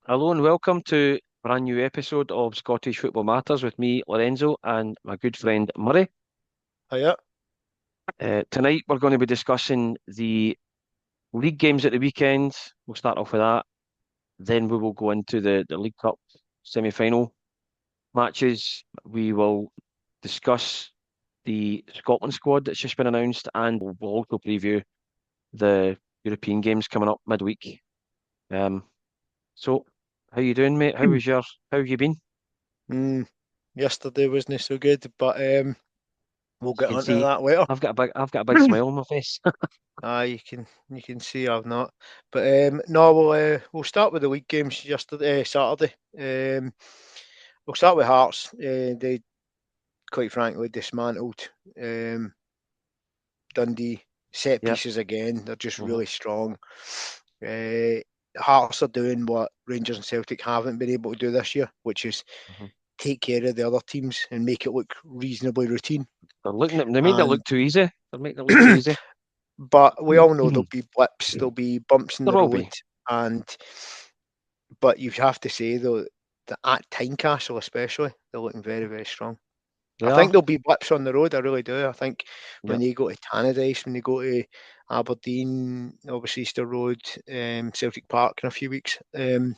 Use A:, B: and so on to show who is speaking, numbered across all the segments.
A: Hello and welcome to a brand new episode of Scottish Football Matters with me, Lorenzo, and my good friend Murray.
B: Yeah.
A: Tonight we're going to be discussing the league games at the weekend. We'll start off with that. Then we will go into the League Cup semi-final matches. We will discuss the Scotland squad that's just been announced, and we'll also preview the European games coming up midweek. Um, so, how you doing, mate? How have you been?
B: Mm, Yesterday wasn't so good, but we'll
A: You
B: get
A: can
B: onto
A: see
B: that later.
A: I've got a big smile on my face.
B: You can see I've not, but no, we'll start with the league games yesterday, Saturday. We'll start with Hearts. They quite frankly dismantled um, Dundee set
A: Yep.
B: pieces again. They're just
A: Hmm.
B: really strong. Uh, Hearts are doing what Rangers and Celtic haven't been able to do this year, which is
A: Hmm.
B: take care of the other teams and make it look reasonably routine.
A: They make that
B: And
A: look too easy. They make that look too easy.
B: but we all know
A: There
B: there'll be blips, there'll be bumps in the
A: will
B: road,
A: be.
B: and but you have to say though that at Tynecastle especially, they're looking very, very strong.
A: They
B: I think
A: are.
B: there'll be blips on the road. I really do. I think when
A: Yep.
B: they go to Tannadice, when they go to Aberdeen, obviously Easter Road, Celtic Park in a few weeks,
A: Hmm.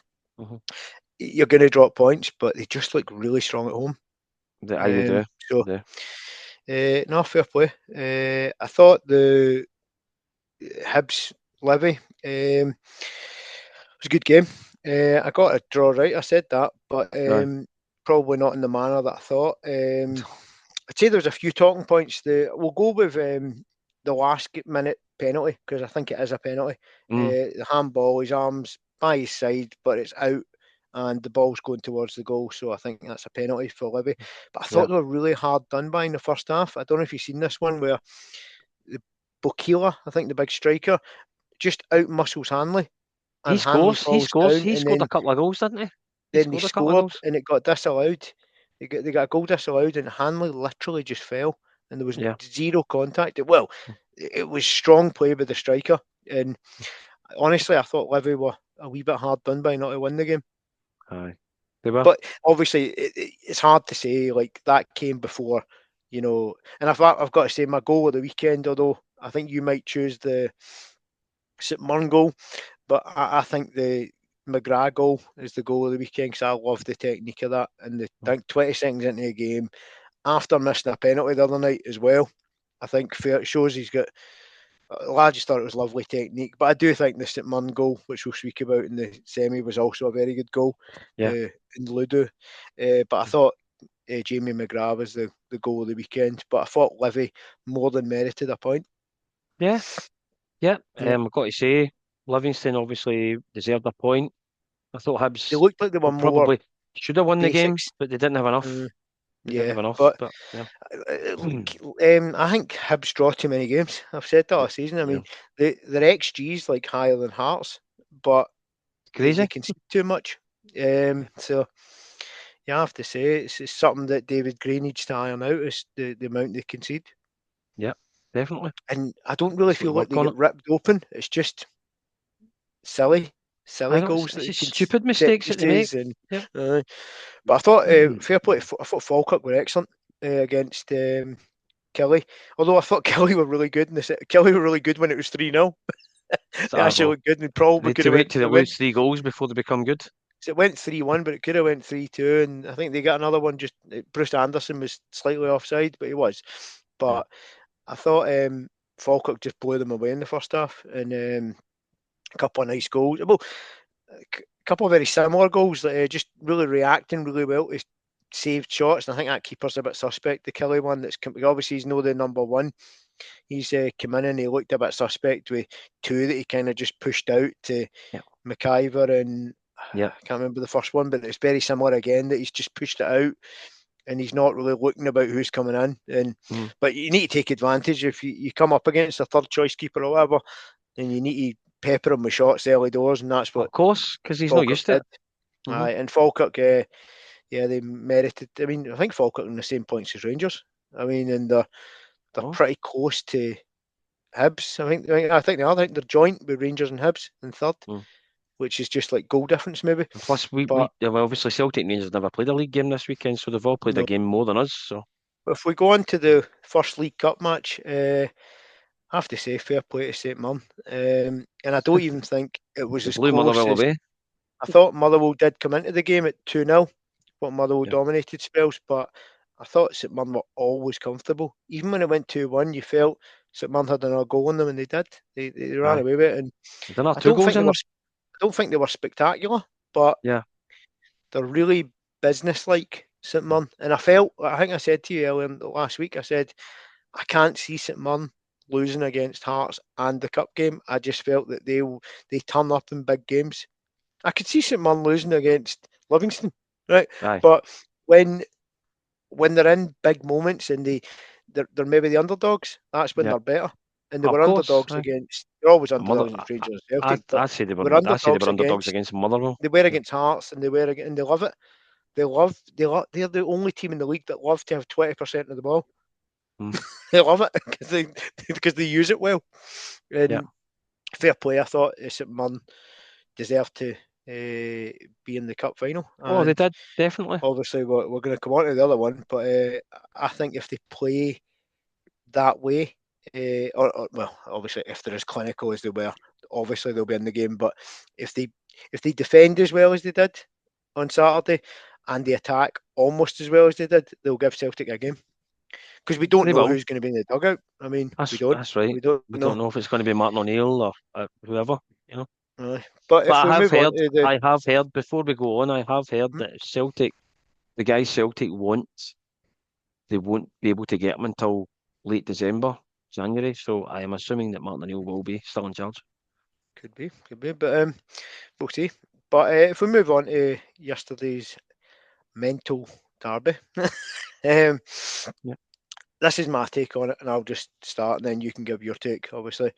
B: you're going to drop points, but they just look really strong at home.
A: They do.
B: So,
A: They do.
B: no, fair play. I thought the Hibs Levy was a good game. I got a draw right. I said that, but
A: Aye.
B: probably not in the manner that I thought. I'd say there's a few talking points. We'll go with the last minute penalty because I think it is a penalty.
A: Mm,
B: The handball, his arms by his side, but it's out, and the ball's going towards the goal. So I think that's a penalty for Levy. But I thought
A: yep.
B: they were really hard done by in the first half. I don't know if you've seen this one where the Bokila, I think the big striker, just out muscles Hanley,
A: He
B: and Hanley
A: scores. He
B: falls
A: scores.
B: down,
A: He
B: and
A: scored a
B: then
A: couple of goals, didn't he? He
B: then they
A: scored a couple of
B: scored,
A: goals.
B: and it got disallowed. They got a goal disallowed, and Hanley literally just fell, and there was
A: Yeah.
B: zero contact. Well, it was strong play by the striker, and honestly, I thought Livy were a wee bit hard done by not to win the game.
A: Aye. They were.
B: But obviously, it's hard to say. Like that came before, And I've got to say, my goal of the weekend, although I think you might choose the St Mirren goal, but I think the McGrath goal is the goal of the weekend because I love the technique of that. And I think 20 seconds into the game, after missing a penalty the other night as well, I think it shows he's got. I just thought it was lovely technique, but I do think the St Mirren goal, which we'll speak about in the semi, was also a very good goal
A: Yeah.
B: in Ludo. But I thought Jamie McGrath was the goal of the weekend. But I thought Livy more than merited a point.
A: Yeah. Yeah.
B: Yeah.
A: I've got to say, Livingston obviously deserved a point. I thought
B: They
A: Hibs
B: looked like they were more
A: probably should have won the game,
B: basics.
A: but they didn't have enough.
B: Mm,
A: They didn't
B: yeah,
A: have enough.
B: but
A: But yeah.
B: I think Hibs draw too many games. I've said that
A: Yeah.
B: all season. I
A: Yeah.
B: mean, their XG's like higher than Hearts, but they
A: Crazy.
B: concede too much. So you have to say it's something that David Gray needs to iron out is the amount they concede.
A: Yeah. Definitely.
B: And I don't really
A: That's what
B: feel
A: they
B: like
A: work
B: they
A: on
B: get
A: it.
B: ripped open. It's just silly,
A: I
B: silly
A: know
B: goals that
A: it's
B: they
A: just
B: can
A: stupid
B: set
A: mistakes that they make.
B: pieces. And
A: Yeah.
B: uh, but I thought fair play. I thought Falkirk were excellent against Kelly. Although I thought Kelly were really good in this. Kelly were really good when it was 3-0. They actually
A: Well,
B: looked good and probably
A: they
B: could
A: to
B: have
A: wait
B: went.
A: till they
B: It went.
A: lose three goals before they become good.
B: So it went 3-1, but it could have went 3-2, and I think they got another one. Just Bruce Anderson was slightly offside, but he was.
A: Yeah.
B: But I thought Falkirk just blew them away in the first half, and a couple of nice goals. Well, a couple of very similar goals that just really reacting really well to saved shots. And I think that keeper's a bit suspect. The Kelly one that's obviously he's no the number one. He's come in and he looked a bit suspect with two that he kind of just pushed out to
A: Yeah.
B: McIver and
A: Yeah.
B: I can't remember the first one, but it's very similar again that he's just pushed it out and he's not really looking about who's coming in. And
A: Mm.
B: but you need to take advantage if you come up against a third choice keeper or whatever, then you need to pepper him with shots early doors, and that's what
A: Of course, because he's not
B: Falkirk
A: used to
B: did.
A: it. Hmm.
B: And Falkirk, yeah, they merited. I mean, I think Falkirk are on the same points as Rangers. I mean, and they're
A: Oh.
B: pretty close to Hibs. I think they are. I think they're joint with Rangers and Hibs in third.
A: Mm.
B: which is just like goal difference maybe.
A: And plus,
B: But
A: well, obviously Celtic and Rangers never played a league game this weekend, so they've all played a
B: no,
A: game more than us. So
B: if we go on to the first League Cup match, I have to say fair play to St Mirren, and I don't even think it was
A: they
B: as
A: blew
B: close
A: Motherwell
B: as
A: away.
B: I thought. Motherwell did come into the game at 2-0, but Motherwell
A: Yeah,
B: dominated spells. But I thought St Mirren were always comfortable. Even when it went 2-1, you felt St Mirren had another goal in them, and they did. They ran
A: aye.
B: away with it, and
A: There are
B: I
A: two
B: don't
A: goals
B: think they
A: in
B: were.
A: them.
B: I don't think they were spectacular, but
A: Yeah,
B: they're really business-like, St Mirren. And I think I said to you earlier last week, I said I can't see St Mirren losing against Hearts and the cup game. I just felt that they turn up in big games. I could see St Mirren losing against Livingston, right?
A: aye.
B: But when they're in big moments and they're maybe the underdogs, that's when
A: Yeah,
B: they're better. And they
A: of
B: were
A: course.
B: underdogs
A: Aye.
B: against. They're always
A: Mother,
B: underdogs against Rangers and Celtic, but
A: I say they
B: they
A: were.
B: were
A: I say they were
B: underdogs
A: underdogs
B: against.
A: against Motherwell.
B: They were
A: Yeah.
B: against Hearts, and and they love it. They're the only team in the league that love to have 20% of the ball.
A: Mm.
B: They love it because they use it well.
A: Yeah.
B: And fair play, I thought St Mirren deserved to be in the cup final.
A: Oh, they
B: And
A: did definitely.
B: obviously, we're going to come on to the other one, but I think if they play that way, or well, obviously, if they're as clinical as they were, obviously they'll be in the game. But if they defend as well as they did on Saturday, and they attack almost as well as they did, they'll give Celtic a game. Because we don't
A: They
B: know
A: will.
B: who's going to be in the dugout. I mean, we don't.
A: That's right.
B: We don't
A: We don't
B: know.
A: know if it's going to be Martin O'Neill or whoever. You know.
B: But
A: But
B: if we move on to the
A: I have heard before we go on, I have heard
B: hmm,
A: that Celtic, the guys Celtic want, they won't be able to get him until late December, January. So I am assuming that Martin O'Neill will be still in charge.
B: could be, but we'll see. But if we move on to yesterday's mental derby, um,
A: Yeah.
B: this is my take on it, and I'll just start, and then you can give your take. Obviously,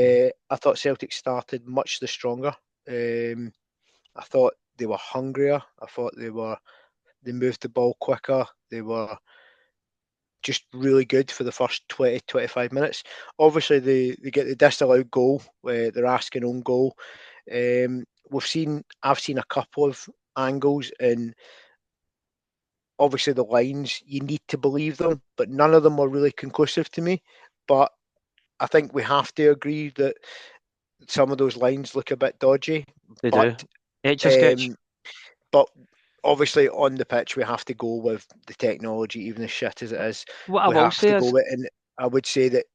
A: Mhm.
B: I thought Celtic started much the stronger. I thought they were hungrier. I thought they moved the ball quicker. They were just really good for the first 20, 25 minutes. Obviously, they get the disallowed goal, they're asking own goal. I've seen a couple of angles, and obviously the lines, you need to believe them, but none of them were really conclusive to me. But I think we have to agree that some of those lines look a bit dodgy.
A: They
B: But
A: do. Etch a sketch.
B: um, but obviously on the pitch we have to go with the technology, even as shit as it is.
A: What I
B: We
A: will
B: have
A: say
B: to go
A: is,
B: with it, and I would say that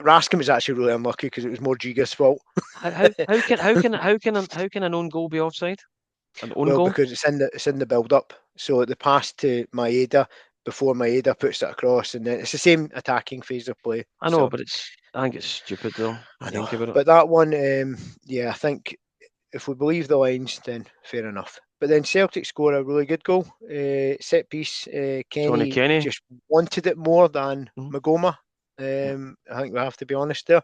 B: Raskin was actually really unlucky because it was more Giga's fault.
A: how can an own goal be offside? An own
B: Well,
A: goal?
B: because it's in the build up. So the pass to Maeda before Maeda puts it across, and then it's the same attacking phase of play.
A: I know,
B: So
A: but I think it's stupid though.
B: I know,
A: Think about it.
B: but that one, yeah, I think if we believe the lines, then fair enough. But then Celtic score a really good goal, set piece.
A: Johnny
B: Kenny
A: Kenny.
B: just wanted it more than
A: Mhm.
B: Magoma.
A: Yeah.
B: I think we have to be honest there.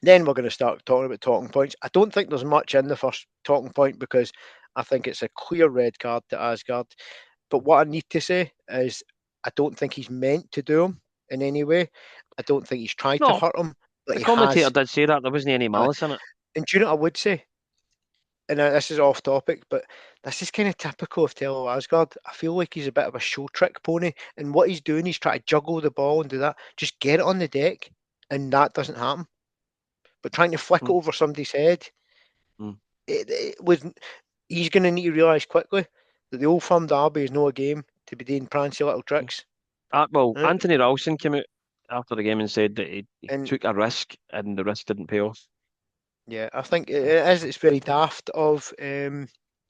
B: Then we're going to start talking about talking points. I don't think there's much in the first talking point because I think it's a clear red card to Asgard. But what I need to say is I don't think he's meant to do him in any way. I don't think he's tried to
A: No,
B: hurt him, but
A: the
B: he
A: commentator
B: has.
A: did say that there wasn't any
B: Uh,
A: malice in it.
B: and do you know what I would say? And this is off topic, but this is kind of typical of Tello Asgard. I feel like he's a bit of a show trick pony, and what he's doing, he's trying to juggle the ball and do that. Just get it on the deck, and that doesn't happen. But trying to flick it
A: Mm,
B: over somebody's head,
A: mm.
B: he's going to need to realise quickly that the Old Firm Derby is not a game to be doing prancy little tricks.
A: Well,
B: Right?
A: Anthony Ralston came out after the game and said that he
B: And
A: took a risk and the risk didn't pay off.
B: yeah, I think it is. It's very daft of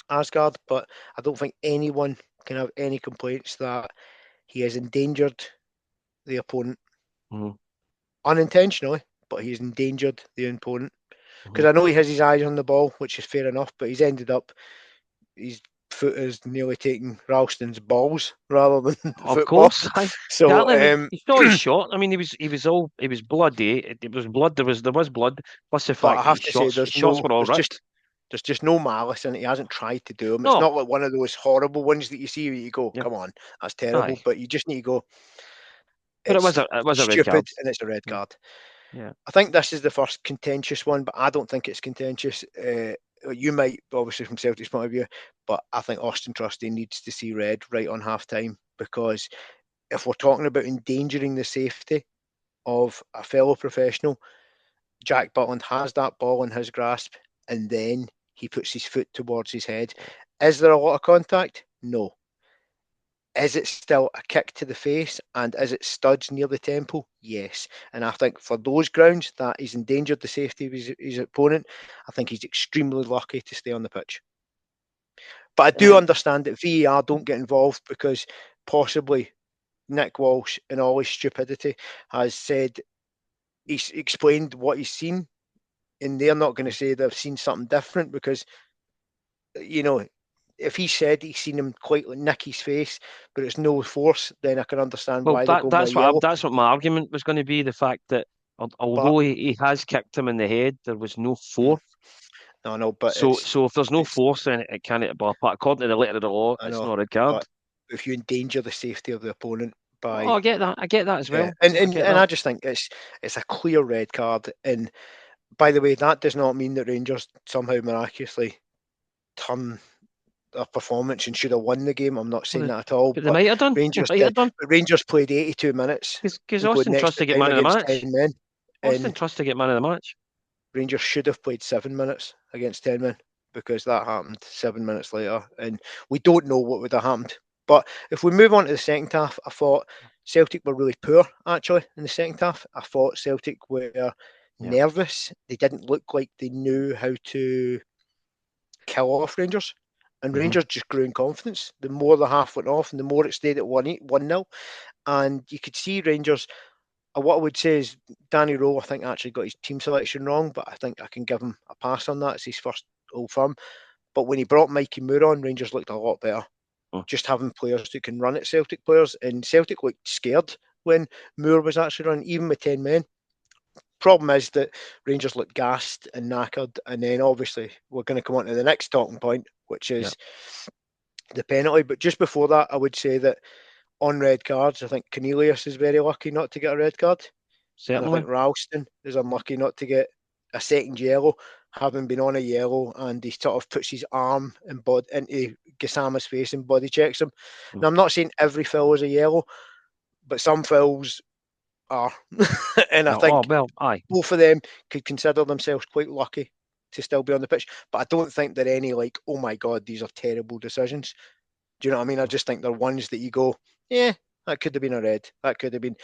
B: Asgard, but I don't think anyone can have any complaints that he has endangered the opponent
A: Mhm,
B: unintentionally, but he's endangered the opponent. Because
A: mhm.
B: I know he has his eyes on the ball, which is fair enough, but he's ended up his foot is nearly taking Ralston's balls rather than the
A: Of
B: football.
A: course, I
B: So
A: exactly. I mean, you saw his shot. I mean, he was bloody. It was blood. There was blood. Plus the
B: but
A: fact
B: I
A: that
B: have to say,
A: his shots were all ripped.
B: there's just no malice in it. He hasn't tried to do them. It's
A: No,
B: not like one of those horrible ones that you see where you go,
A: yeah,
B: come on, that's terrible.
A: aye,
B: But you just need to go,
A: but
B: it's
A: it was a red card.
B: stupid and it's a red
A: Mm.
B: card.
A: Yeah.
B: I think this is the first contentious one, but I don't think it's contentious. You might, obviously, from Celtic's point of view, but I think Austin Trusty needs to see red right on half time, because if we're talking about endangering the safety of a fellow professional, Jack Butland has that ball in his grasp, and then he puts his foot towards his head. Is there a lot of contact? No. Is it still a kick to the face, and is it studs near the temple? Yes. And I think for those grounds that he's endangered the safety of his opponent, I think he's extremely lucky to stay on the pitch. But I do
A: Um,
B: understand that VAR don't get involved because possibly Nick Walsh, in all his stupidity, has said he's explained what he's seen, and they're not going to say they've seen something different because, you know, if he said he's seen him quite like nick his face, but it's no force, then I can understand
A: well,
B: why they're going by yellow.
A: that's what my argument was going to be. The fact that
B: But
A: although he has kicked him in the head, there was no
B: mm,
A: force.
B: no, but
A: So if there's no
B: it's
A: force, then it can't. But according to the letter of the law,
B: I
A: it's
B: know,
A: not a red card.
B: but if you endanger the safety of the opponent
A: Oh,
B: by,
A: I get that. I get that as
B: yeah,
A: well.
B: and
A: I
B: and
A: get
B: and
A: that.
B: I just think it's a clear red card. And by the way, that does not mean that Rangers somehow miraculously turn their performance and should have won the game. I'm not
A: Well,
B: saying that at all.
A: but they
B: But
A: might have done. They
B: Rangers
A: might
B: did.
A: have done
B: But Rangers played 82 minutes
A: because
B: and going
A: Austin
B: extra
A: trusts to get
B: time
A: man of the
B: against 10
A: match.
B: men.
A: Austin
B: And
A: trusts to get man of the match.
B: Rangers should have played 7 minutes against 10 men, because that happened 7 minutes later. And we don't know what would have happened. But if we move on to the second half, I thought Celtic were really poor, actually, in the second half. I thought Celtic were
A: Yeah.
B: nervous. They didn't look like they knew how to kill off Rangers. And
A: Hmm.
B: Rangers just grew in confidence. The more the half went off and the more it stayed at 1-0. And you could see Rangers. What I would say is Danny Rowe, I think, actually got his team selection wrong, but I think I can give him a pass on that. It's his first Old Firm. But when he brought Mikey Moore on, Rangers looked a lot better. Just having players who can run at Celtic players. And Celtic looked scared when Moore was actually running, even with 10 men. Problem is that Rangers looked gassed and knackered. And then obviously we're going to come on to the next talking point, which
A: Yeah.
B: is the penalty. But just before that, I would say that on red cards, I think Cornelius is very lucky not to get a red card. And I
A: Certainly.
B: think Ralston is unlucky not to get a second yellow, having been on a yellow, and he sort of puts his arm and body into Gassama's face and body checks him.
A: Mm.
B: Now, I'm not saying every foul is a yellow, but some fouls are. And I
A: Yeah. Oh
B: think
A: well. Aye.
B: both of them could consider themselves quite lucky to still be on the pitch. But I don't think they're any like, oh my God, these are terrible decisions. Do you know what I mean? I just think they're ones that you go, yeah, that could have been a red. That could have been.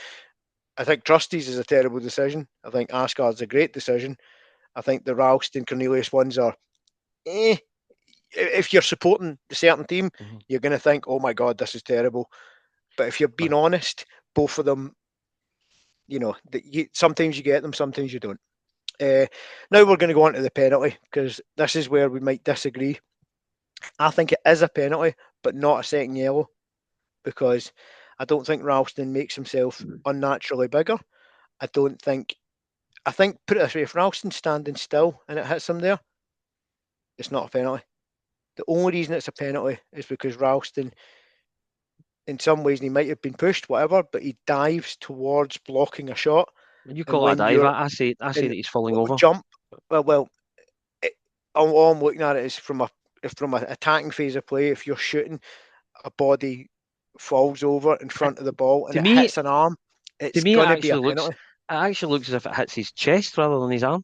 B: I think Trustees is a terrible decision. I think Ashgard's a great decision. I think the Ralston Cornelius ones are, eh. If you're supporting a certain team,
A: Hmm.
B: you're going to think, oh my God, this is terrible. But if you're being
A: Aye.
B: honest, both of them, sometimes you get them, sometimes you don't. Uh, Now we're going to go on to the penalty, because this is where we might disagree. I think it is a penalty, but not a second yellow, because I don't think Ralston makes himself unnaturally bigger. I don't think I think, put it this way, if Ralston's standing still and it hits him there, it's not a penalty. The only reason it's a penalty is because Ralston, in some ways, he might have been pushed, whatever, but he dives towards blocking a shot.
A: You
B: And
A: call it a
B: when
A: dive.
B: you're
A: I say
B: in
A: that he's falling over.
B: jump, well, all I'm looking at it is from an attacking phase of play. If you're shooting, a body falls over in
A: It,
B: front of the ball and
A: to
B: it
A: me,
B: hits an arm,
A: to
B: it's
A: me,
B: going to be a
A: it
B: penalty.
A: actually looks as if it hits his chest rather than his arm.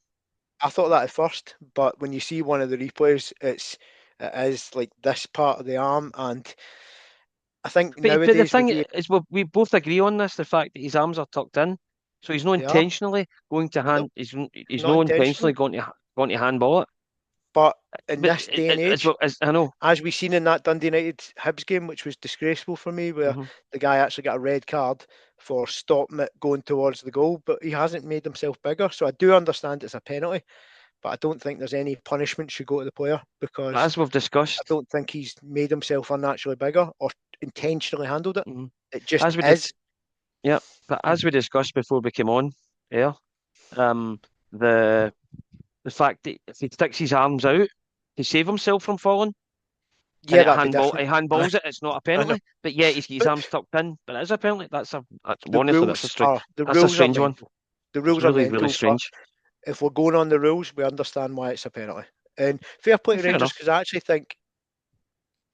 B: I thought that at first, but when you see one of the replays, it is like this part of the arm, and I think
A: But the
B: nowadays with
A: thing
B: the
A: is, we both agree on this: the fact that his arms are tucked in, so he's not
B: they are,
A: intentionally going to
B: nope,
A: he's
B: not
A: not intentionally
B: intentionally,
A: going to handball it.
B: but in
A: But
B: this day and
A: it's
B: age,
A: what I know.
B: as we seen in that Dundee United Hibs game, which was disgraceful for me, where
A: Hmm.
B: the guy actually got a red card for stopping it going towards the goal, but he hasn't made himself bigger. So I do understand it's a penalty, but I don't think there's any punishment should go to the player,
A: But
B: because
A: as we've
B: I
A: discussed,
B: don't think he's made himself unnaturally bigger or intentionally handled it.
A: mhm,
B: It just
A: as we did,
B: is.
A: yeah. But as we discussed before we came on, yeah, um, the the fact that if he sticks his arms out to save himself from falling, and
B: Yeah, that'd be
A: he
B: different.
A: handballs it, it's not a
B: I know,
A: penalty. But yeah, he's got his
B: but
A: arms tucked in, but it is a penalty. That's honestly,
B: the
A: that's a
B: rules
A: strange
B: are
A: one.
B: mental. The
A: It's
B: rules are
A: really, really
B: mental, but
A: strange.
B: if we're going on the rules, we understand why it's a penalty. And fair play
A: Well,
B: to
A: fair
B: Rangers,
A: enough.
B: because I actually think,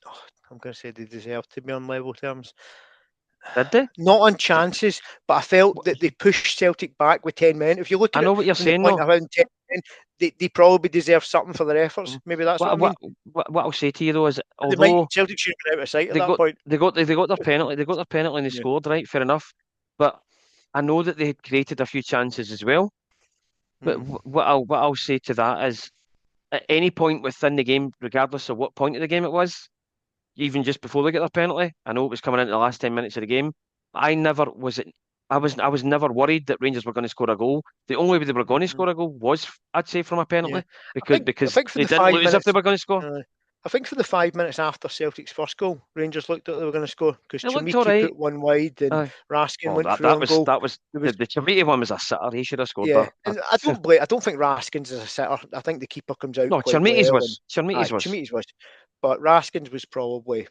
B: oh, I'm going to say they deserve to be on level terms.
A: Did they?
B: Not on chances, but I felt that they pushed Celtic back with 10 men. If you look
A: I
B: at it
A: know what you're
B: from the
A: saying,
B: point
A: though.
B: of having 10 men, they probably deserve something for their efforts.
A: Mm.
B: Maybe that's what I
A: What what
B: mean.
A: what I'll say to you though is,
B: But they might
A: although
B: Celtic should have been out of sight at
A: they
B: that
A: got
B: point.
A: they got their penalty and they
B: Yeah.
A: scored, right? Fair enough. But I know that they had created a few chances as well. But
B: Mm.
A: what I'll say to that is, at any point within the game, regardless of what point of the game it was, even just before they get their penalty, I know it was coming into the last 10 minutes of the game. I never was it. I was never worried that Rangers were going to score a goal. The only way they were going to
B: Mm-hmm.
A: score a goal was, I'd say, from a
B: Yeah.
A: penalty,
B: I
A: because
B: think for
A: they
B: the
A: didn't
B: five
A: lose if they
B: minutes,
A: were going to score.
B: uh, I think for the 5 minutes after Celtic's first goal, Rangers looked like they were going to score because
A: It looked all
B: Chamiki
A: right.
B: put one wide and Raskin
A: Oh,
B: went through on goal.
A: that was
B: There was
A: the Chamiti one was a sitter. He should have scored
B: Yeah,
A: that.
B: and I don't think Raskins is a sitter. I think the keeper comes out
A: No,
B: quite well, and
A: Chamiti's was.
B: Chamiti's was, but Raskins was probably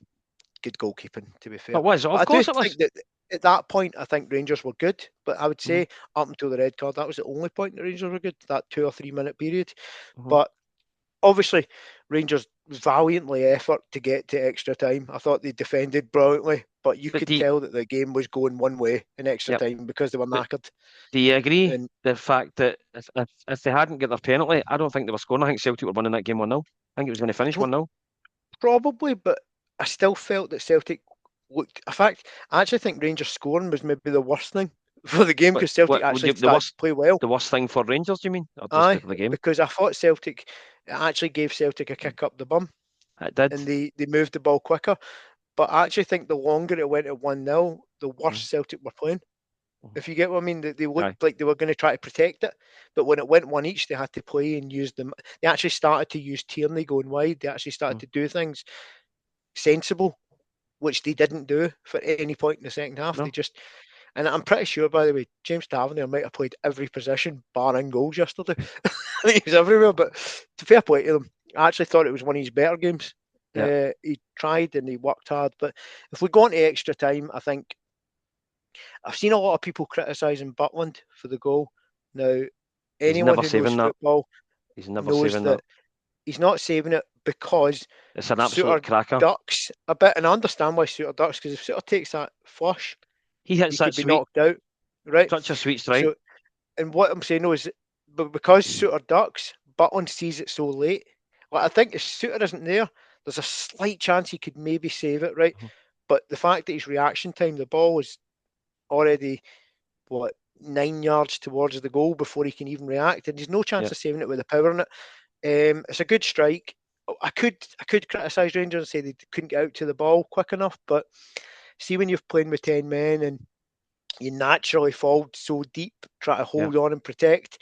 B: good goalkeeping. To be fair,
A: It was.
B: but
A: Of
B: I do
A: course it was.
B: think that at that point, I think Rangers were good. But I would
A: Hmm.
B: say up until the red card, that was the only point that Rangers were good. That 2 or 3 minute period,
A: Hmm.
B: but obviously Rangers valiantly effort to get to extra time. I thought they defended brilliantly, but you
A: But
B: could tell that the game was going one way in extra
A: yep.
B: time because they were
A: But
B: knackered.
A: do you agree
B: And
A: the fact that if they hadn't got their penalty, I don't think they were scoring. I think Celtic were winning that game 1-0. I think it was going to
B: I
A: finish
B: don't
A: 1-0.
B: Probably, but I still felt that Celtic looked. In fact, I actually think Rangers scoring was maybe the worst thing for the game
A: But
B: because Celtic
A: what would
B: actually
A: you,
B: started to play well.
A: the worst thing for Rangers, do you mean? Or just
B: Aye,
A: the game?
B: because I thought Celtic it actually gave Celtic a kick up the bum
A: It did.
B: and they moved the ball quicker. But I actually think the longer it went at 1-0, the worse
A: Mm-hmm.
B: Celtic were playing. If you get what I mean, they
A: Aye.
B: looked like they were going to try to protect it. But when it went one each, they had to play and use them. They actually started to use Tierney going wide. They actually started to do things sensible, which they didn't do for any point in the second half. They
A: No.
B: just, and I'm pretty sure, by the way, James Tavernier might have played every position barring goals yesterday. I think he was everywhere, but to fair play to them, I actually thought it was one of his better games.
A: Yeah.
B: He tried and he worked hard, but if we go into extra time, I think I've seen a lot of people criticising Butland for the goal. Now,
A: He's
B: anyone
A: never
B: who knows
A: saving that.
B: football
A: He's never
B: knows
A: saving that.
B: that he's not saving it because
A: It's an absolute
B: Suter
A: cracker.
B: ducks a bit, and I understand why Suter ducks because if Suter takes that flush,
A: He hits
B: he
A: that
B: could be
A: sweet,
B: knocked out, right?
A: such a sweet strike.
B: So, and what I'm saying is, but because Suter ducks, Butland sees it so late. Like I think if Suter isn't there, there's a slight chance he could maybe save it, right?
A: Mhm.
B: But the fact that his reaction time, the ball was already what 9 yards towards the goal before he can even react, and there's no chance
A: Yeah.
B: of saving it with the power in it. It's a good strike. I could criticise Rangers and say they couldn't get out to the ball quick enough, but see when you're playing with 10 men and you naturally fall so deep, try to
A: Yeah.
B: hold on and protect.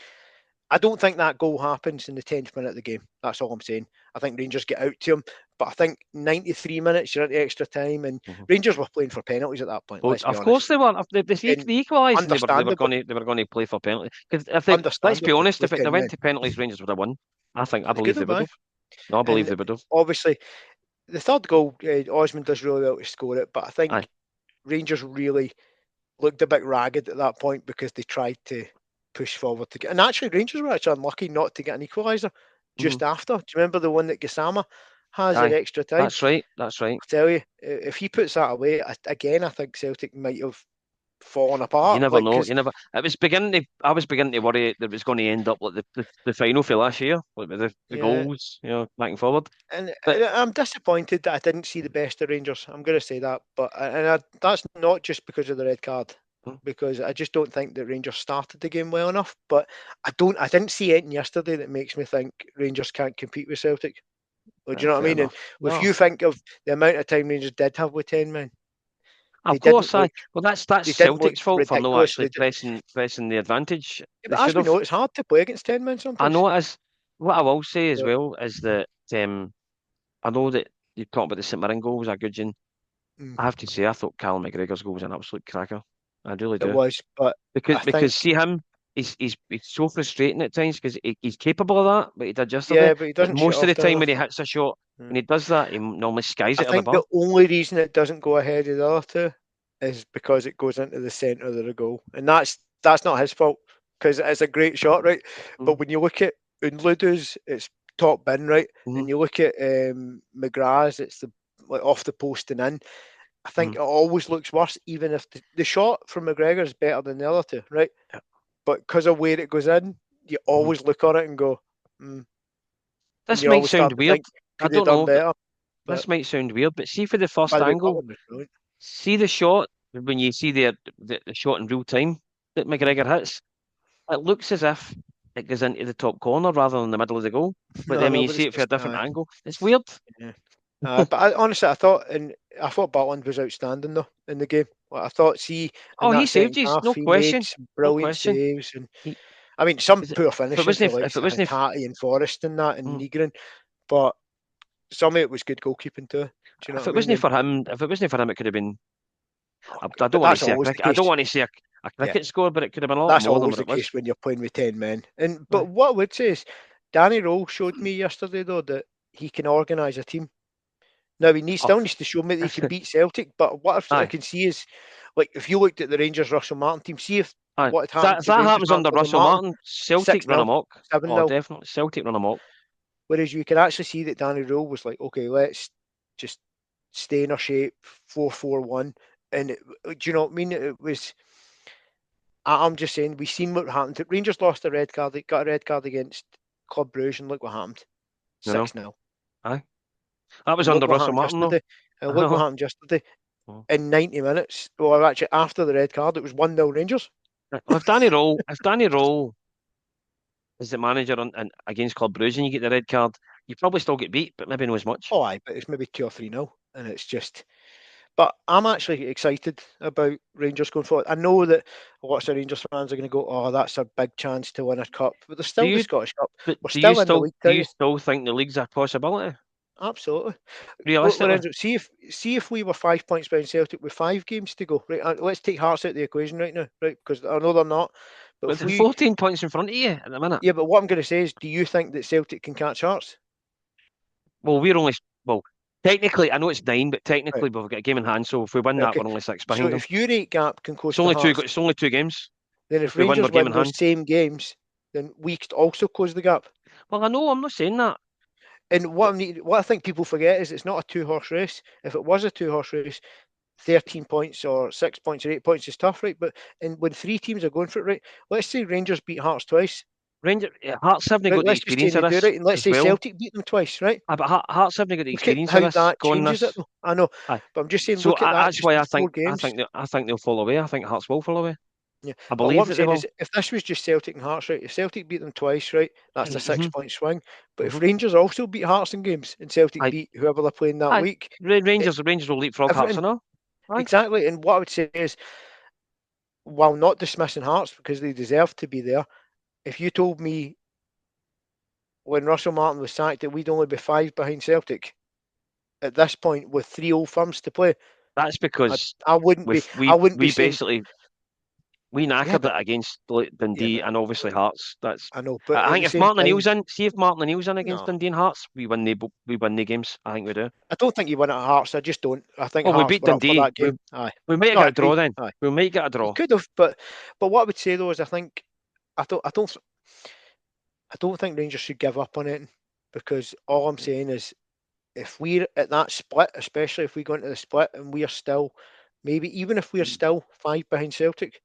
B: I don't think that goal happens in the 10th minute of the game. That's all I'm saying. I think Rangers get out to him, but I think 93 minutes, you're into extra time, and
A: Mhm.
B: Rangers were playing for penalties at that point.
A: Well,
B: Let's be
A: of
B: honest.
A: course they were.
B: And
A: They equalised, and
B: understandably,
A: they were going to play for penalty. Because if they, let's be
B: understandably,
A: honest,
B: with
A: if they
B: 10
A: went
B: men,
A: to penalties, Rangers would have won. I
B: they could
A: believe they
B: have,
A: would
B: aye.
A: have. No, I believe
B: And
A: they would have.
B: obviously, the third goal, Osman does really well to score it, but I
A: Aye.
B: think Rangers really looked a bit ragged at that point because they tried to push forward to get. And actually, Rangers were actually unlucky not to get an equaliser
A: Hmm.
B: just after. Do you remember the one that Gassama has at
A: Aye.
B: extra time?
A: That's right. That's right.
B: I tell you, if he puts that away again, I think Celtic might have fallen
A: You
B: apart.
A: never
B: Like,
A: know.
B: because
A: You never. It was beginning to. I was beginning to worry that it was going to end up like the final for last year, like with the
B: yeah,
A: goals, back and forward.
B: and
A: But
B: I'm disappointed that I didn't see the best of Rangers. I'm going to say that, but that's not just because of the red card,
A: hmm,
B: because I just don't think that Rangers started the game well enough. But I didn't see anything yesterday that makes me think Rangers can't compete with Celtic. Do you know what I
A: fair
B: mean? And
A: enough.
B: if
A: No,
B: you think of the amount of time Rangers did have with 10 men, they
A: of
B: didn't
A: course,
B: look
A: well, that's
B: they didn't look
A: Celtic's fault for no
B: ridiculous.
A: actually pressing the advantage.
B: Yeah,
A: They
B: but as
A: should
B: we
A: have.
B: know, it's hard to play against 10 men
A: I
B: sometimes.
A: know it is. What I will say as
B: But
A: well is that I know that you talked about the St Mirren goal was a good one.
B: mm,
A: I have to say, I thought Callum McGregor's goal was an absolute cracker. I really
B: it
A: do.
B: was, but I
A: Because
B: think
A: see him, he's so frustrating at times because he's capable of that, but he did yesterday.
B: yeah, but he
A: But
B: doesn't shoot
A: most of the
B: often
A: time
B: enough.
A: when he hits a shot, when
B: Mm.
A: he does that, he normally skies
B: I
A: it at the
B: think
A: bar.
B: the only reason it doesn't go ahead of the other two is because it goes into the centre of the goal, and that's not his fault. because it's a great shot, right? But
A: Mm.
B: when you look at Unludu's, it's top bin, right?
A: Mm.
B: And you look at McGrath's, it's the like off the post and in. I think
A: Mm.
B: it always looks worse, even if the shot from McGregor is better than the other two, right?
A: Yeah.
B: But because of where it goes in, you
A: Mm.
B: always look on it and go, mm, and
A: This
B: you
A: might
B: always
A: sound
B: start to
A: weird.
B: think,
A: I
B: could they have
A: don't
B: done
A: know.
B: better? But
A: This might sound weird, but see for the
B: by
A: first
B: the way, that
A: angle,
B: one was brilliant.
A: see the shot when you see the shot in real time that
B: Mm.
A: McGregor hits. It looks as if it goes into the top corner rather than the middle of the goal. But
B: No,
A: then when
B: no,
A: you
B: but
A: see
B: it's
A: it from a
B: just
A: different angle, it's weird.
B: yeah. But honestly, I thought Butland was outstanding though in the game. Like, I thought, see, in
A: Oh, he
B: that
A: saved
B: second
A: you,
B: half,
A: no
B: he made
A: question,
B: some
A: no
B: brilliant
A: question.
B: saves, and
A: He,
B: I mean, some
A: if
B: poor
A: it
B: finishes, the
A: wasn't,
B: likes
A: if it
B: of
A: wasn't,
B: Hattati and Forrest and that, and
A: mm,
B: Negrin, but some of it was good goalkeeping too. Do you know
A: if
B: what
A: it
B: I mean?
A: wasn't
B: And
A: for him, if it wasn't for him, it could have been. I
B: but
A: don't want to
B: that's
A: say a
B: always the
A: cricket. I don't
B: case.
A: want to say a
B: Yeah,
A: cricket score, but it could have been a lot
B: that's
A: more than
B: always
A: what
B: the
A: it was.
B: case when you're playing with 10 men. And but
A: Aye.
B: what I would say is, Danny Rowe showed me yesterday though that he can organise a team. Now
A: Oh,
B: still needs to show me that he can beat Celtic. But what I
A: aye,
B: can see is, like, if you looked at the Rangers Russell Martin team, see if
A: aye.
B: what had
A: If that,
B: happened
A: if
B: to
A: that
B: Rangers
A: happens
B: Martin
A: under
B: under
A: Russell
B: Martin,
A: Martin,
B: six
A: Celtic run
B: nil,
A: amok.
B: 7
A: Oh,
B: 0.
A: definitely, Celtic run amok.
B: Whereas you can actually see that Danny Rowe was like, okay, let's just stay in our shape, 4-4-1, and do you know what I mean? It was. I'm just saying, we've seen what happened. Rangers lost a red card. They got a red card against Club Brugge, and look what happened.
A: You know,
B: 6-0.
A: aye. That was
B: And look
A: under
B: what
A: Russell
B: happened
A: Martin, though.
B: yesterday. And
A: I
B: look what
A: know.
B: happened yesterday.
A: Oh.
B: In 90 minutes, well, actually, after the red card, it was 1-0 Rangers.
A: Well, if Danny Rowe is the manager against Club Brugge and you get the red card, you probably still get beat, but maybe not as much.
B: Oh, aye, but it's maybe 2 or 3-0. And it's just. But I'm actually excited about Rangers going forward. I know that lots of Rangers fans are going to go, oh, that's a big chance to win a cup. But there's
A: Do
B: still the
A: you?
B: Scottish Cup.
A: But
B: We're still in the league
A: do you
B: title.
A: still think the league's a possibility?
B: Absolutely.
A: Realistically,
B: Lorenzo, see if we were 5 points behind Celtic with 5 games to go. Right, let's take Hearts out of the equation right now, right? Because I know they're not. But
A: but
B: if
A: they're
B: we,
A: 14 points in front of you at the minute.
B: yeah, but what I'm going to say is, do you think that Celtic can catch Hearts?
A: Well, we're only well, technically, I know it's 9, but
B: Right,
A: technically we've got a game in hand. So if we win
B: right,
A: that,
B: okay.
A: we're only 6
B: So
A: behind them.
B: if your 8 gap can
A: It's
B: close to
A: only two.
B: Hearts,
A: It's only 2 games.
B: then
A: So
B: if
A: if we win, we're
B: Rangers
A: game in
B: win those
A: hand.
B: same games, then we could also close the gap.
A: Well, I know. I'm not saying that,
B: And
A: but
B: what I think people forget is it's not a two-horse race. If it was a two-horse race, 13 points or 6 points or 8 points is tough, right? But when 3 teams are going for it, right? Let's say Rangers beat Hearts twice,
A: Hearts haven't
B: right?
A: got the
B: Let's just say
A: experience
B: they
A: of
B: do,
A: this
B: right? And let's
A: as
B: say
A: well.
B: Celtic beat them twice, right?
A: But Hearts haven't got the
B: Look at
A: experience of
B: how
A: this
B: that
A: going
B: changes it,
A: this.
B: though. I know,
A: Aye.
B: but I'm just saying,
A: So
B: look at that
A: that's
B: just
A: why
B: in
A: I think
B: four games.
A: I think they'll fall away. I think Hearts will fall away.
B: Yeah.
A: I
B: But what
A: believe
B: I'm
A: that they
B: saying is,
A: will.
B: if this was just Celtic and Hearts, right? If Celtic beat them twice, right? That's a six
A: Hmm.
B: point swing. But if
A: Hmm.
B: Rangers also beat Hearts in games and Celtic
A: I
B: beat whoever they're playing that
A: I
B: week, it,
A: Rangers will leapfrog Hearts
B: everything
A: and all. Aye.
B: exactly. And what I would say is, while not dismissing Hearts because they deserve to be there, if you told me when Russell Martin was sacked that we'd only be 5 behind Celtic at this point with 3 old firms to play,
A: That's
B: I,
A: because
B: I wouldn't be
A: with
B: I wouldn't be
A: we
B: saying
A: basically we
B: yeah,
A: knackered it
B: but
A: against like,
B: yeah,
A: Dundee
B: but
A: and obviously Hearts. That's
B: I know, but
A: I
B: at
A: think
B: the
A: if
B: same
A: Martin
B: time,
A: O'Neill's in, see if Martin O'Neill's in against
B: no,
A: Dundee and Hearts, we win the games. I think we do.
B: I don't think you win at Hearts. I just don't. I think
A: Well, we
B: Hearts
A: beat
B: were up for
A: Dundee.
B: that game. Aye,
A: We might have
B: no, I
A: got a
B: agree.
A: draw then.
B: Aye,
A: We might get a
B: you
A: draw.
B: could have, but what I would say though is I don't think Rangers should give up on it because all I'm saying is if we're at that split, especially if we go into the split and we are still, maybe even if we're still 5 behind Celtic,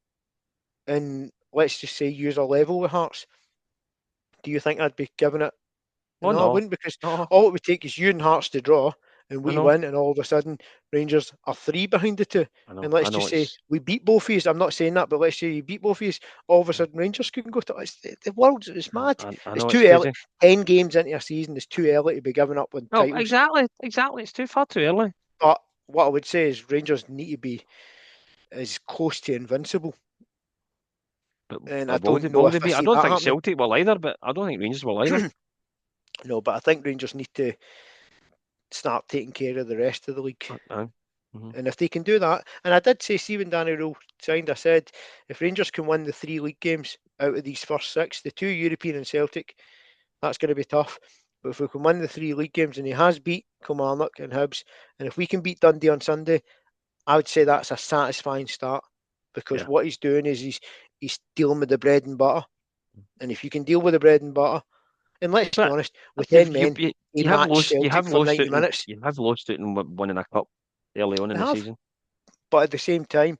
B: and let's just say use a level with Hearts, do you think I'd be giving it?
A: Oh
B: No, I
A: no,
B: wouldn't because
A: no,
B: all it would take is you and Hearts to draw and
A: I
B: we
A: know,
B: win, and all of a sudden Rangers are 3 behind the two. And
A: I
B: let's
A: know.
B: just say we beat both of you. I'm not saying that, but let's say you beat both of you. All of a sudden Rangers couldn't go to the world. It's mad.
A: I
B: It's
A: know it's
B: too early.
A: crazy.
B: 10 games into a season, it's too early to be giving up on
A: No,
B: titles.
A: exactly. It's too far too early.
B: But what I would say is Rangers need to be as close to invincible. And I don't know
A: Will
B: if
A: they
B: I
A: be? I
B: see
A: don't
B: that
A: think
B: happening.
A: Celtic will either, but I don't think Rangers will either.
B: No, but I think Rangers need to start taking care of the rest of the league.
A: Mhm.
B: And if they can do that, and I did say, see when Danny Rule signed, I said if Rangers can win the 3 league games out of these first 6, the 2 European and Celtic, that's going to be tough. But if we can win the 3 league games, and he has beat Kilmarnock and Hibs, and if we can beat Dundee on Sunday, I would say that's a satisfying start because
A: Yeah,
B: what he's doing is he's dealing with the bread and butter. And if you can deal with the bread and butter, and let's be
A: But
B: honest, with
A: you've,
B: 10 men, he
A: you have
B: matched
A: lost
B: Celtic for 90 minutes.
A: you have lost it and winning a cup early on
B: They
A: in the
B: have.
A: season.
B: But at the same time,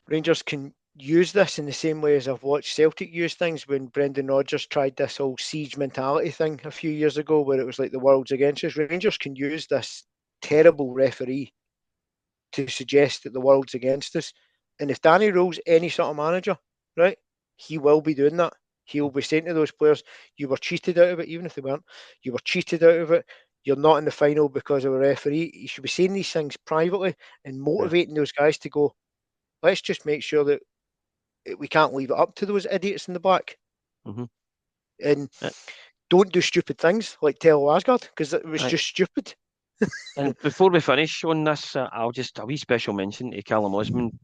B: Rangers can use this in the same way as I've watched Celtic use things when Brendan Rodgers tried this whole siege mentality thing a few years ago where it was like the world's against us. Rangers can use this terrible referee to suggest that the world's against us. And if Danny Rowe's any sort of manager, right, he will be doing that. He'll be saying to those players, you were cheated out of it, even if they weren't. You were cheated out of it. You're not in the final because of a referee. You should be saying these things privately and
A: Yeah.
B: motivating those guys to go, let's just make sure that we can't leave it up to those idiots in the back.
A: Mm-hmm.
B: And don't do stupid things like tell Asgard because it was just stupid.
A: And before we finish on this, I'll just a wee special mention to Callum Osman.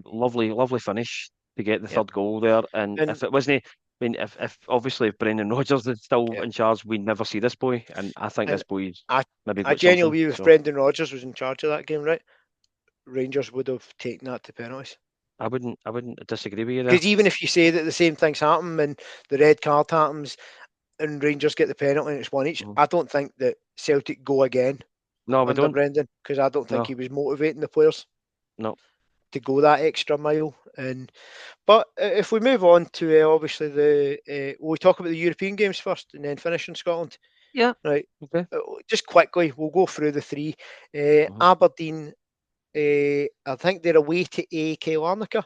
A: Lovely finish to get the
B: Yep.
A: third goal there. And
B: And
A: if it wasn't, I mean, if obviously if Brendan Rodgers is still
B: yep.
A: in charge, we'd never see this boy. And I think
B: And
A: this boy's
B: I
A: maybe
B: I
A: got something.
B: genuinely believe if
A: So
B: Brendan Rodgers was in charge of that game, right, Rangers would have taken that to penalties.
A: I wouldn't disagree with you there.
B: Because even if you say that the same things happen and the red card happens and Rangers get the penalty and it's one each,
A: Mhm.
B: I don't think that Celtic go again
A: No, we
B: under
A: don't.
B: Brendan because I don't think
A: No,
B: he was motivating the players
A: no.
B: to go that extra mile. But if we move on to obviously we talk about the European games first and then finish in Scotland,
A: Yeah.
B: right?
A: Okay.
B: Just quickly, we'll go through the three.
A: Mhm.
B: Aberdeen, I think they're away to AEK Larnaca,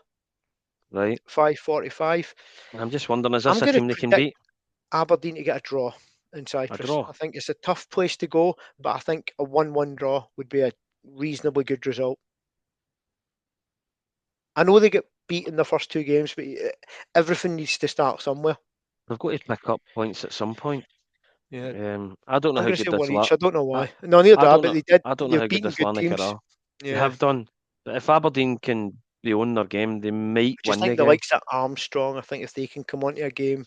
A: Right.
B: 5:45.
A: I'm just wondering, is
B: I'm
A: this a
B: going to
A: team they can
B: predict
A: beat?
B: Aberdeen to get a draw in
A: A
B: Cyprus.
A: draw.
B: I think it's a tough place to go, but I think a 1-1 draw would be a reasonably good result. I know they get beat in the first two games, but everything needs to start somewhere.
A: They've got to pick up points at some point.
B: Yeah,
A: I don't know
B: I'm
A: how
B: going to
A: good
B: say
A: this
B: one
A: lot.
B: each. I don't know
A: I,
B: why. No, neither do
A: I
B: I,
A: don't
B: but
A: know.
B: they did.
A: I don't know how
B: They've
A: good
B: beaten
A: this
B: good
A: Larnaca
B: teams.
A: are. They
B: Yeah.
A: have done. But if Aberdeen can be on their game, they might
B: I just
A: win the
B: think the
A: game.
B: likes of Armstrong, I think if they can come onto a game,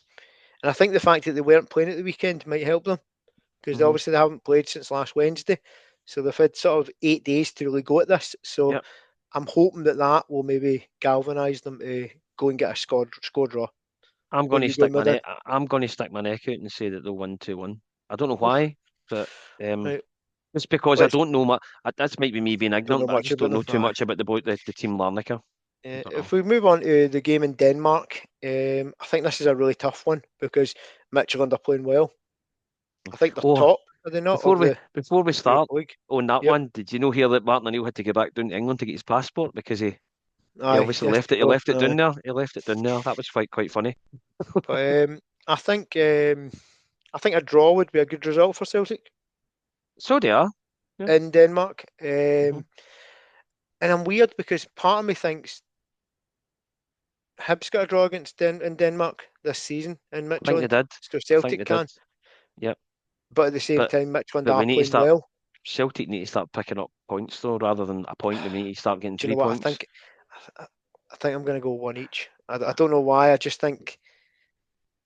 B: and I think the fact that they weren't playing at the weekend might help them because
A: Hmm.
B: obviously they haven't played since last Wednesday. So they've had sort of 8 days to really go at this. So
A: Yep.
B: I'm hoping that that will maybe galvanise them to go and get a score draw.
A: I'm
B: What
A: going
B: are
A: to
B: you going
A: stick my
B: with then?
A: neck. I'm going to stick my neck out and say that they'll win 2-1. I don't know
B: Oof.
A: why, but
B: Right,
A: it's because I
B: let's
A: don't know much. That might be me being
B: don't know
A: ignorant, but I
B: much
A: just
B: about
A: don't
B: them.
A: know too much about the team Larnaca. I don't know.
B: If we move on to the game in Denmark, I think this is a really tough one because Midtjylland are playing well. I think they're
A: Oh,
B: top, are they not, of the
A: before we start
B: Europa League?
A: on that
B: Yep.
A: one, did you know here that Martin O'Neill had to go back down to England to get his passport because he
B: Aye,
A: obviously
B: yes,
A: left it. He
B: go.
A: left it
B: Aye.
A: down there. He left it down there. That was quite funny.
B: But I think a draw would be a good result for Celtic
A: So they are. Yeah.
B: in Denmark.
A: Hmm.
B: And I'm weird because part of me thinks Hibs got a draw against in Denmark this season in
A: I think they
B: Midtjylland,
A: did.
B: so
A: I think they
B: Celtic
A: did.
B: can.
A: Yep.
B: But at the same
A: But
B: time, Midtjylland
A: but
B: are
A: we need to
B: playing
A: start.
B: well.
A: Celtic need to start picking up points though, rather than a point. They need to start getting
B: Do you know
A: three
B: what I
A: points.
B: think? I think I'm going to go one each. I don't know why. I just think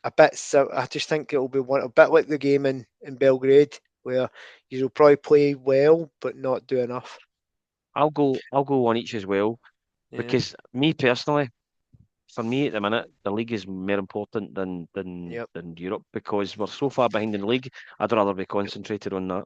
B: a bit. So I just think it'll be one a bit like the game in Belgrade, where you'll probably play well but not do enough.
A: I'll go on each as well
B: Yeah.
A: because me personally, for me at the minute, the league is more important
B: Yep.
A: than Europe because we're so far behind in the league. I'd rather be concentrated on that.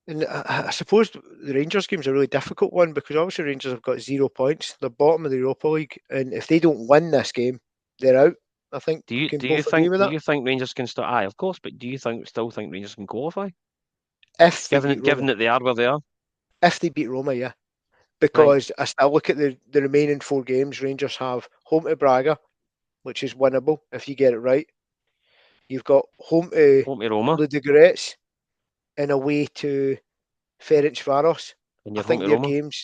B: And I suppose the Rangers game's a really difficult one because obviously Rangers have got 0 points. They're bottom of the Europa League, and if they don't win this game, they're out. I think we can both agree with
A: Do
B: that.
A: you think Rangers can start? Aye, of course, but do you still think Rangers can qualify?
B: If they beat
A: Given
B: Roma,
A: that they are where they are,
B: if they beat Roma, yeah.
A: right?
B: Because I look at the remaining 4 games, Rangers have home to Braga, which is winnable if you get it right. You've got home to
A: Home to Roma,
B: Ludogorets and away to Ferencvaros.
A: and
B: I
A: you're home
B: think
A: to
B: their
A: Roma,
B: games.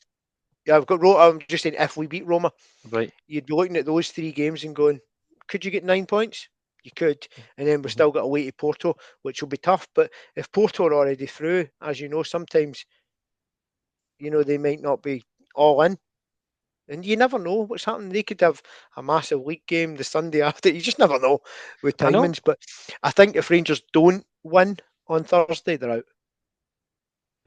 B: Yeah, I've got. I'm just saying if we beat Roma,
A: right?
B: you'd be looking at those 3 games and going, could you get 9 points? You could, and then we've
A: Mhm.
B: still got away to Porto, which will be tough. But if Porto are already through, as you know, sometimes they might not be all in. And you never know what's happening. They could have a massive league game the Sunday after. You just never know with
A: I know.
B: timings. But I think if Rangers don't win on Thursday, they're out.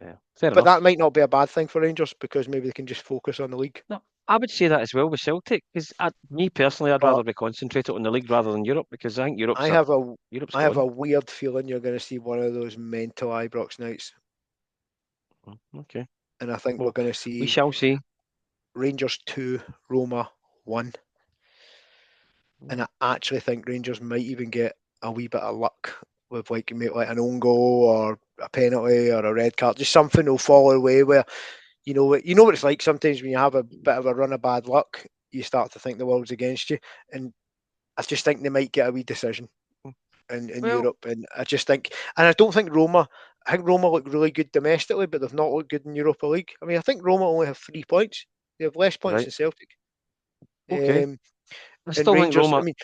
A: Yeah, fair
B: But that
A: enough.
B: might not be a bad thing for Rangers because maybe they can just focus on the league.
A: No, I would say that as well with Celtic, because me personally, I'd
B: But
A: rather be concentrated on the league rather than Europe, because I think
B: I have a
A: Europe's
B: I have
A: gone.
B: a weird feeling you're going to see one of those mental Ibrox nights,
A: Okay.
B: and I think we're
A: Well,
B: going to
A: we
B: see
A: shall see.
B: Rangers 2, Roma 1. And I actually think Rangers might even get a wee bit of luck with like an own goal or a penalty or a red card. Just something will fall away where you know what it's like sometimes when you have a bit of a run of bad luck, you start to think the world's against you. And I just think they might get a wee decision in
A: Well,
B: Europe. And I just think, and I don't think Roma. I think Roma look really good domestically, but they've not looked good in Europa League. I mean, I think Roma only have 3 points. They have less points
A: right.
B: than Celtic.
A: Okay.
B: Um,
A: I
B: and
A: still think
B: Rangers. I
A: Roma.
B: mean,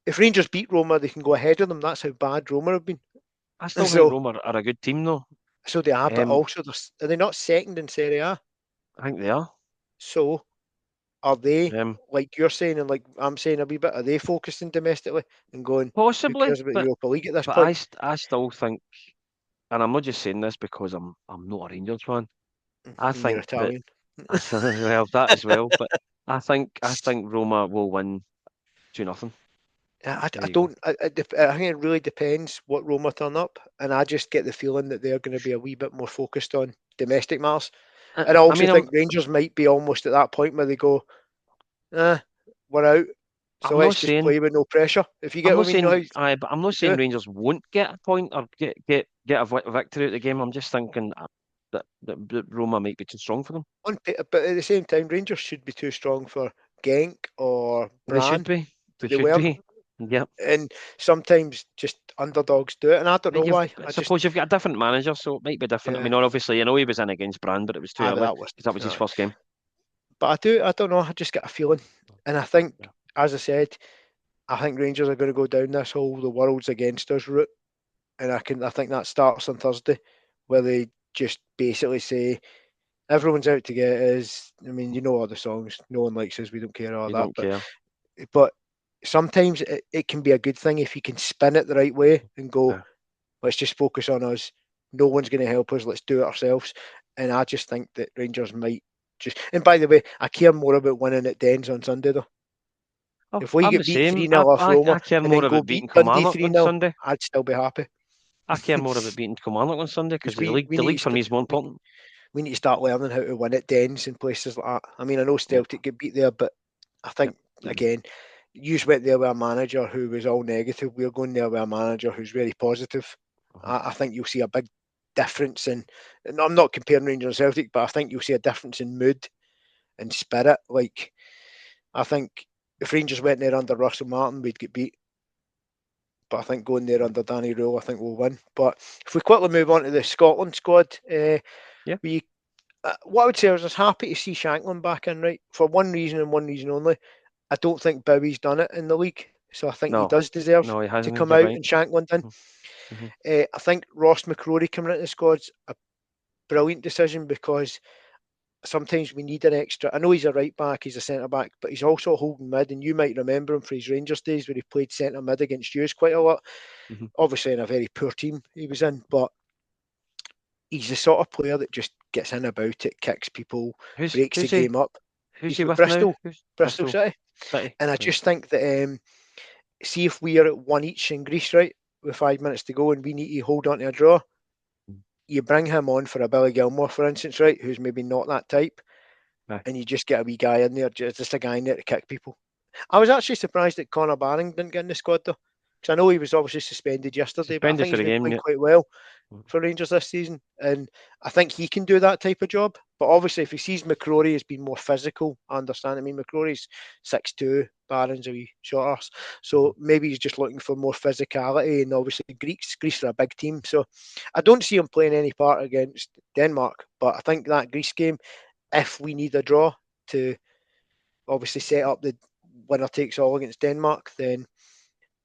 B: if Rangers beat Roma, they can go ahead of them. That's how bad Roma have been.
A: I still think
B: So,
A: Roma are a good team, though.
B: so they are, but
A: Um,
B: also are they not second in Serie A?
A: I think they are.
B: So, are they
A: Um,
B: like you're saying and like I'm saying a wee bit? Are they focusing domestically and going? Who
A: Possibly,
B: cares about the Europa League at this
A: but
B: point?
A: I still think, and I'm not just saying this because I'm not a Rangers fan. I
B: And you're
A: think that
B: Italian.
A: well that as well, but I think Roma will win 2-0. There
B: I
A: you go.
B: don't. I think it really depends what Roma turn up, and I just get the feeling that they're going to be a wee bit more focused on domestic matters. And I
A: I
B: also
A: mean, I'm
B: think Rangers might be almost at that point where they go, we're out, so
A: I'm not
B: let's just
A: saying
B: play with no pressure. If you
A: I'm
B: get what
A: not
B: I mean, you know how
A: saying
B: you
A: but I'm not
B: do
A: saying
B: it.
A: Rangers won't get a point or get a victory at the game. I'm just thinking that Roma might be too strong for them.
B: But at the same time, Rangers should be too strong for Genk or
A: They should
B: Bran,
A: be. They
B: but they
A: should
B: weren't.
A: be. Yep.
B: And sometimes just underdogs do it, and I don't
A: But
B: know why.
A: I
B: I just
A: suppose you've got a different manager, so it might be different. I
B: yeah,
A: mean, obviously, I know he was in against Brand, but it was too
B: but
A: early
B: that was.
A: because that was his first game.
B: But I don't know. I just get a feeling, and I think,
A: Yeah.
B: as I said, I think Rangers are going to go down this whole the world's against us route, and I think that starts on Thursday, where they just basically say everyone's out to get us. I mean, you know all the songs. No one likes us. We don't care all
A: You
B: that.
A: don't care.
B: But sometimes it can be a good thing if you can spin it the right way and go,
A: Yeah.
B: let's just focus on us. No one's going to help us. Let's do it ourselves. And I just think that Rangers might just. And by the way, I care more about winning at Dens on Sunday though.
A: Oh,
B: If we
A: I'm the
B: get beat
A: same.
B: 3-0 off
A: I
B: Roma
A: care
B: and
A: more
B: then go
A: about
B: beat
A: beating
B: Dundee
A: Kilmarnock on
B: 3-0,
A: Sunday.
B: I'd still be happy.
A: I care more about beating Kilmarnock on Sunday because
B: Because
A: the league for me is more
B: we,
A: important.
B: we need to start learning how to win at Dens and places like that. I mean, I know
A: Yep.
B: Celtic get beat there, but I
A: Yep.
B: think again, you went there with a manager who was all negative. We're going there with a manager who's very positive.
A: Mhm.
B: I think you'll see a big difference and I'm not comparing Rangers and Celtic, but I think you'll see a difference in mood and spirit. Like I think if Rangers went there under Russell Martin, we'd get beat. But I think going there under Danny Rule, I think we'll win. But if we quickly move on to the Scotland squad,
A: Yeah.
B: we what I would say is I was happy to see Shanklin back in, right? For one reason and one reason only. I don't think Bowie's done it in the league. So I think he
A: No.
B: does deserve
A: No, he
B: to
A: hasn't.
B: come
A: You're
B: out
A: right.
B: and Shanklin in.
A: Mm-hmm.
B: I think Ross McCrory coming into the squad's a brilliant decision because sometimes we need an extra. I know he's a right back, he's a centre back, but he's also a holding mid, and you might remember him for his Rangers days where he played centre mid against you quite a lot.
A: Mm-hmm.
B: Obviously in a very poor team he was in, but he's the sort of player that just gets in about it, kicks people,
A: Who's
B: breaks the
A: who's he?
B: game up.
A: Who's
B: He's
A: he
B: with
A: with now?
B: Bristol,
A: Who's
B: Bristol
A: Bristol
B: City,
A: City?
B: and I
A: Right.
B: just think that see if we are at one each in Greece, right, with 5 minutes to go, and we need to hold on to a draw. You bring him on for a Billy Gilmore, for instance, right, who's maybe not that type,
A: Aye.
B: and you just get a wee guy in there, just a guy in there to kick people. I was actually surprised that Connor Barring didn't get in the squad though, because I know he was obviously suspended yesterday, but I
A: Suspended
B: think
A: for
B: he's
A: the
B: been
A: game.
B: playing
A: Yeah.
B: quite well for Rangers this season, and I think he can do that type of job. But obviously, if he sees McCrory has been more physical, I understand. I mean, McCrory's 6'2", Barron's a wee shorter,
A: Mm-hmm.
B: so maybe he's just looking for more physicality. And obviously, Greece are a big team, so I don't see him playing any part against Denmark. But I think that Greece game, if we need a draw to obviously set up the winner takes all against Denmark, then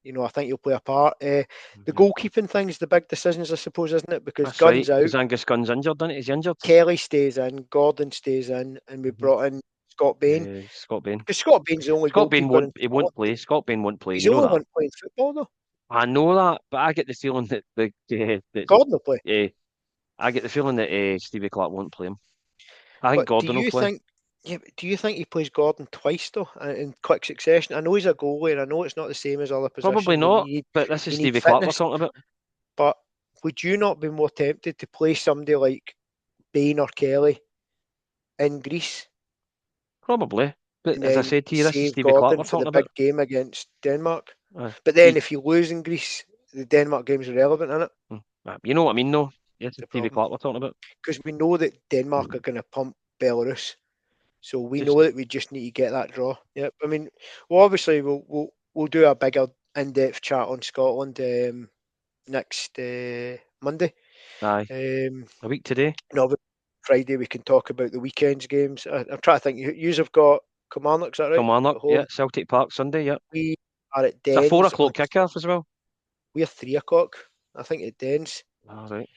B: I think he'll play a part. The
A: Yep.
B: goalkeeping thing is the big decisions, I suppose, isn't it? Because
A: That's right.
B: Gunn's out,
A: Because Angus Gunn's injured, isn't he? He's injured.
B: Kelly stays in, Gordon stays in, and we
A: Mm-hmm.
B: brought in Scott Bain.
A: Scott Bain.
B: Because Scott Bain's the only
A: Scott Bain
B: goalkeeper in
A: won't. He won't
B: Scotland.
A: play. Scott Bain won't play.
B: He's
A: You
B: the
A: know
B: only
A: that.
B: one playing football, though.
A: I know that, but I get the feeling that
B: Gordon will play.
A: I get the feeling that Stevie Clarke won't play him. I think
B: But do
A: Gordon will
B: you
A: play.
B: think? Yeah, but do you think he plays Gordon twice though, in quick succession? I know he's a goalie, and I know it's not the same as other
A: Probably
B: positions, and
A: not, but this is
B: you need
A: Stevie Clarke we're
B: fitness.
A: talking about.
B: But would you not be more tempted to play somebody like Bain or Kelly in Greece
A: Probably. But
B: and
A: as I
B: then
A: said to you, this is
B: save
A: Stevie Clarke
B: Gordon
A: we're
B: for the
A: talking
B: big
A: about.
B: game against Denmark? But then
A: He,
B: if you lose in Greece, the Denmark game's irrelevant, isn't it?
A: you know what I mean, though? Yes,
B: The
A: it's Stevie
B: problem.
A: Clarke we're talking about.
B: Because we know that Denmark are going to pump Belarus. So we know
A: Just,
B: that we just need to get that draw. Yep. I mean, well, obviously we'll do a bigger in-depth chat on Scotland next Monday.
A: aye,
B: Um,
A: a week today.
B: no, but Friday we can talk about the weekend's games. I'm trying to think. You have got Kilmarnock, is that right?
A: Kilmarnock,
B: At
A: yeah,
B: home.
A: Celtic Park Sunday, yeah.
B: We are at
A: It's a four
B: Dens on.
A: o'clock kickoff as well.
B: We're 3 o'clock. I think at Dens.
A: All right.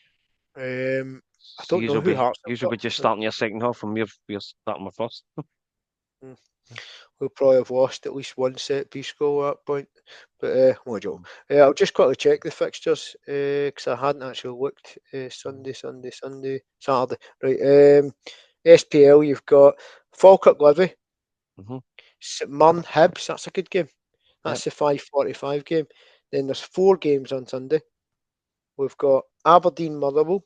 B: I
A: So
B: don't know who Hearts have
A: you
B: got.
A: be just starting your second half and we're starting our first.
B: Mm. We'll probably have lost at least one set piece goal at that point. But what a joke. I'll just quickly check the fixtures because I hadn't actually looked. Sunday, Saturday. Right. SPL, you've got Falkirk Livy,
A: Mm-hmm.
B: St Mirren Hibs. That's a good game.
A: Yep,
B: That's the 5:45 game. Then there's 4 games on Sunday. We've got Aberdeen Motherwell,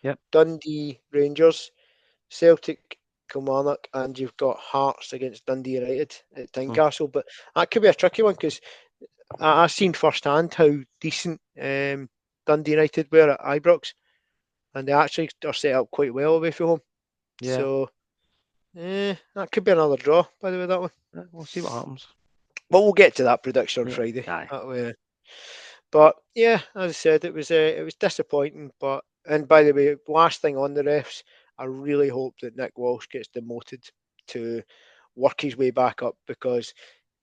A: yep.
B: Dundee Rangers, Celtic, Kilmarnock, and you've got Hearts against Dundee United at
A: Mm.
B: Tynecastle. But that could be a tricky one because I've seen firsthand how decent Dundee United were at Ibrox, and they actually are set up quite well away from home.
A: Yeah,
B: So that could be another draw, by the way, that one.
A: we'll see what happens.
B: But we'll get to that prediction on
A: Yeah,
B: Friday.
A: aye.
B: That way. But yeah, as I said, it was disappointing. But and by the way, last thing on the refs, I really hope that Nick Walsh gets demoted to work his way back up because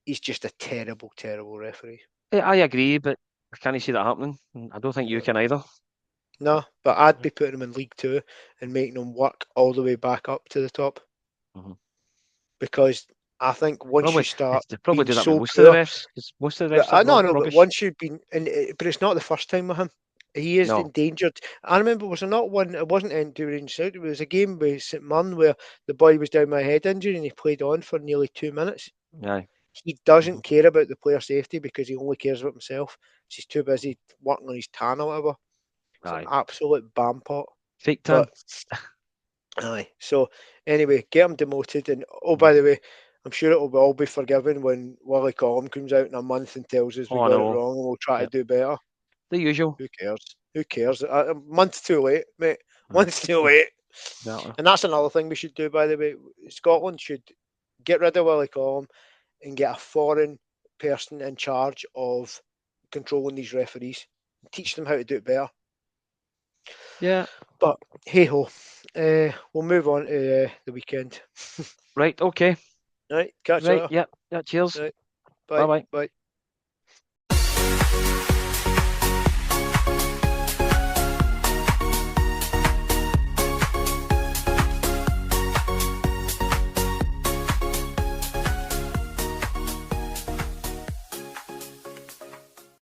B: he's just a terrible, terrible referee.
A: I agree, but I can't see that happening. I don't think you
B: No,
A: can either.
B: no, but I'd be putting him in League Two and making him work all the way back up to the top
A: Mm-hmm.
B: because I think once you start
A: They probably
B: being
A: do that with
B: so
A: most of the
B: poor,
A: refs because most of the
B: but
A: refs are
B: no, no, but
A: rubbish.
B: once you've been, but it's not the first time with him. He is
A: No,
B: endangered. I remember, was there not one? It wasn't during South. It was a game with St Mirren where the boy was down with a head injury and he played on for nearly 2 minutes.
A: aye.
B: He
A: Mm-hmm.
B: doesn't care about the player safety because he only cares about himself. He's too busy working on his tan or whatever. It's an
A: Aye.
B: absolute bam pot.
A: Fake
B: But
A: tan.
B: aye. So anyway, get him demoted. And oh,
A: Mm.
B: by the way, I'm sure it will all be forgiven when Willie Collum comes out in a month and tells us we
A: Oh
B: got it
A: no.
B: wrong and we'll try to
A: Yep.
B: do better.
A: The usual.
B: Who cares? Who cares? A month too late, mate.
A: Aye.
B: Month's too late.
A: Exactly.
B: And that's another thing we should do, by the way. Scotland should get rid of Willie Collum and get a foreign person in charge of controlling these referees. Teach them how to do it better.
A: Yeah.
B: But hey ho, we'll move on to the weekend.
A: Right. Okay.
B: Right, catch you
A: Right.
B: later.
A: Yep. Yeah. Cheers.
B: Right,
A: Bye
B: bye,
A: bye.
B: bye.